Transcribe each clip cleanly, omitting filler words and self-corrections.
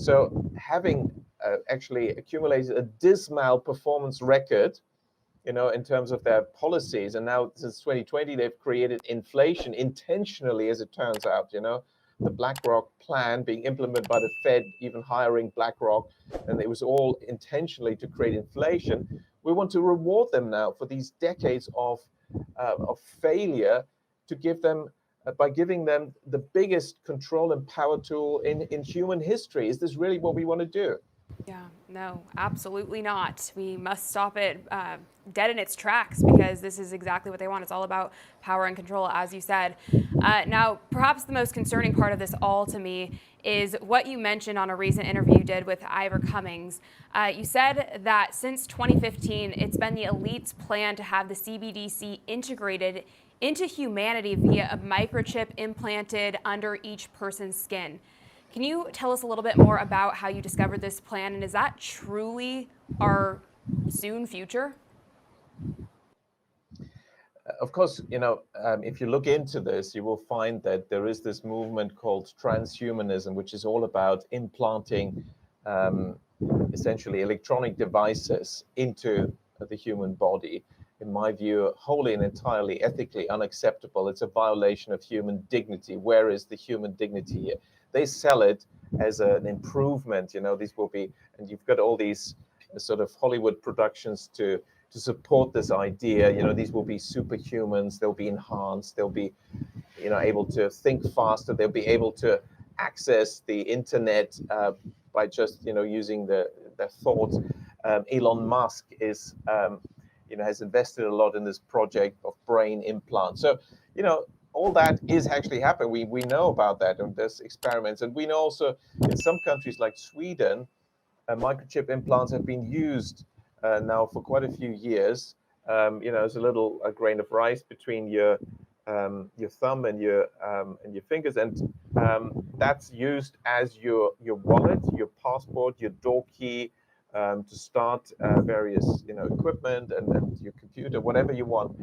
So having actually accumulated a dismal performance record, in terms of their policies, and now since 2020 they've created inflation intentionally, as it turns out. The BlackRock plan being implemented by the Fed, even hiring BlackRock, and it was all intentionally to create inflation. We want to reward them now for these decades of failure, to give them by giving them the biggest control and power tool in human history. Is this really what we want to do? Yeah, no, absolutely not. We must stop it dead in its tracks, because this is exactly what they want. It's all about power and control, as you said. Now, perhaps the most concerning part of this all to me is what you mentioned on a recent interview you did with Ivor Cummings. You said that since 2015, it's been the elite's plan to have the CBDC integrated into humanity via a microchip implanted under each person's skin. Can you tell us a little bit more about how you discovered this plan, and is that truly our soon future? Of course, if you look into this, you will find that there is this movement called transhumanism, which is all about implanting essentially electronic devices into the human body. In my view, wholly and entirely ethically unacceptable. It's a violation of human dignity. Where is the human dignity here? They sell it as an improvement. These will be, and you've got all these sort of Hollywood productions to support this idea. These will be superhumans. They'll be enhanced. They'll be, able to think faster. They'll be able to access the internet by just, using their thought. Elon Musk is, has invested a lot in this project of brain implants. So, all that is actually happening. We know about that, and there's experiments. And we know also in some countries like Sweden, microchip implants have been used now for quite a few years. As a grain of rice between your thumb and your fingers, and that's used as your wallet, your passport, your door key, to start various equipment and your computer, whatever you want.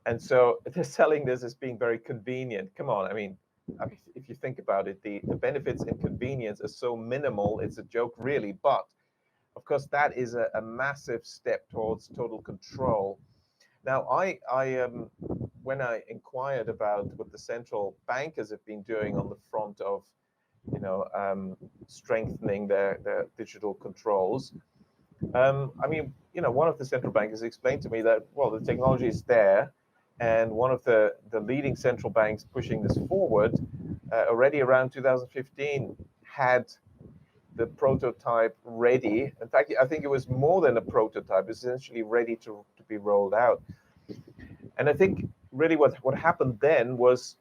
And so they're selling this as being very convenient. Come on, I mean, if you think about it, the benefits and convenience are so minimal, it's a joke, really. But of course, that is a massive step towards total control. Now, I when I inquired about what the central bankers have been doing on the front of, strengthening their digital controls, one of the central bankers explained to me that, well, the technology is there, and one of the leading central banks pushing this forward already around 2015 had the prototype ready. In fact, I think it was more than a prototype, essentially ready to be rolled out. And I think really what happened then was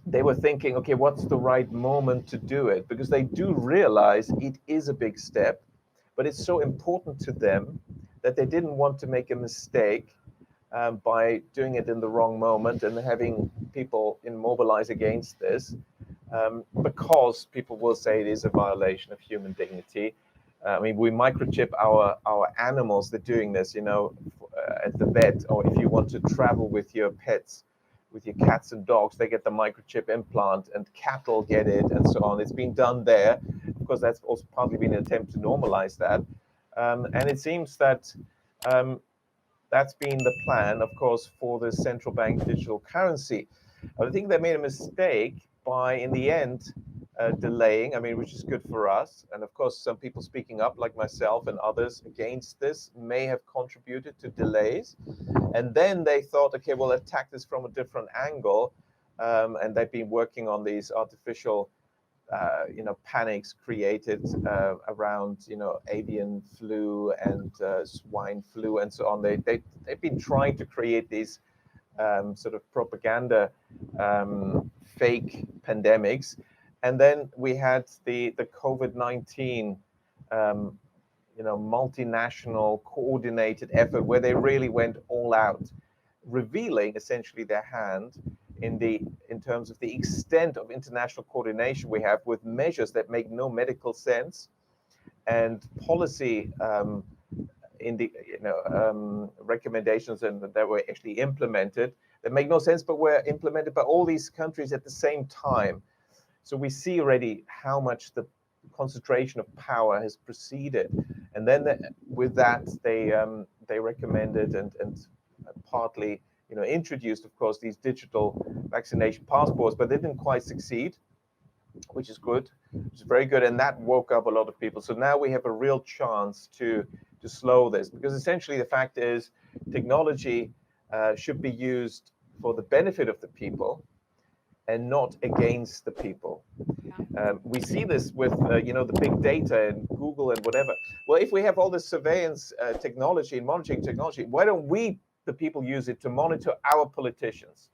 they were thinking, okay, what's the right moment to do it? Because they do realize it is a big step, but it's so important to them that they didn't want to make a mistake by doing it in the wrong moment and having people mobilize against this, because people will say it is a violation of human dignity. We microchip our animals. They're doing this, at the vet, or if you want to travel with your pets, with your cats and dogs, they get the microchip implant, and cattle get it, and so on. It's been done there. Of course, that's also partly been an attempt to normalize that. And it seems that that's been the plan, of course, for the central bank digital currency. I think they made a mistake by, in the end, delaying, which is good for us. And of course, some people speaking up, like myself and others, against this may have contributed to delays. And then they thought, okay, we'll attack this from a different angle. And they've been working on these artificial panics created around, avian flu and swine flu and so on. They've been trying to create these sort of propaganda fake pandemics. And then we had the COVID-19 multinational coordinated effort where they really went all out, revealing essentially their hand in terms of the extent of international coordination we have with measures that make no medical sense, and policy recommendations that were actually implemented that make no sense, but were implemented by all these countries at the same time. So we see already how much the concentration of power has proceeded. And then with that, they recommended and partly introduced, of course, these digital vaccination passports, but they didn't quite succeed, which is good, which is very good, and that woke up a lot of people. So now we have a real chance to slow this, because essentially the fact is technology should be used for the benefit of the people and not against the people. We see this with the big data and Google and whatever. Well, if we have all this surveillance technology and monitoring technology, why don't we, the people, use it to monitor our politicians?